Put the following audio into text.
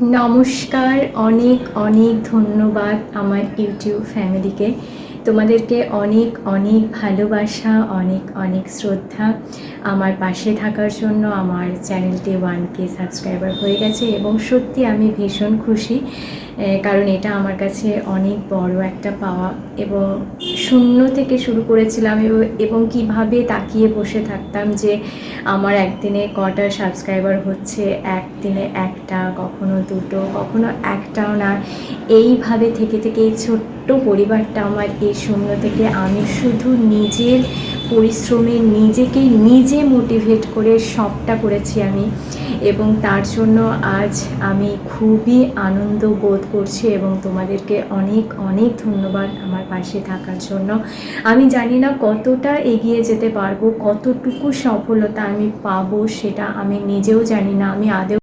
নমস্কার, অনেক অনেক ধন্যবাদ আমার ইউটিউব ফ্যামিলিকে। তোমাদেরকে অনেক অনেক ভালোবাসা, অনেক অনেক শ্রদ্ধা আমার পাশে থাকার জন্য। আমার চ্যানেলটি 1K সাবস্ক্রাইবার হয়ে গেছে এবং সত্যি আমি ভীষণ খুশি, কারণ এটা আমার কাছে অনেক বড় একটা পাওয়া। এবং শূন্য থেকে শুরু করেছিলাম এবং কিভাবে তাকিয়ে বসে থাকতাম যে আমার একদিনে কটা সাবস্ক্রাইবার হচ্ছে, একদিনে একটা, কখনো দুটো, কখনো একটাও না। এইভাবে থেকে থেকে এই ছোট্ট পরিবারটা আমার, এই শূন্য থেকে আমি শুধু নিজের পরিশ্রমে নিজেকেই নিজে মোটিভেট করে সবটা করেছি আমি, এবং তার জন্য আজ আমি খুবই আনন্দ বোধ করছি এবং তোমাদেরকে অনেক অনেক ধন্যবাদ আমার পাশে থাকার জন্য। আমি জানি না কতটা এগিয়ে যেতে পারবো, কতটুকু সফলতা আমি পাবো, সেটা আমি নিজেও জানি না। আমি আদৌ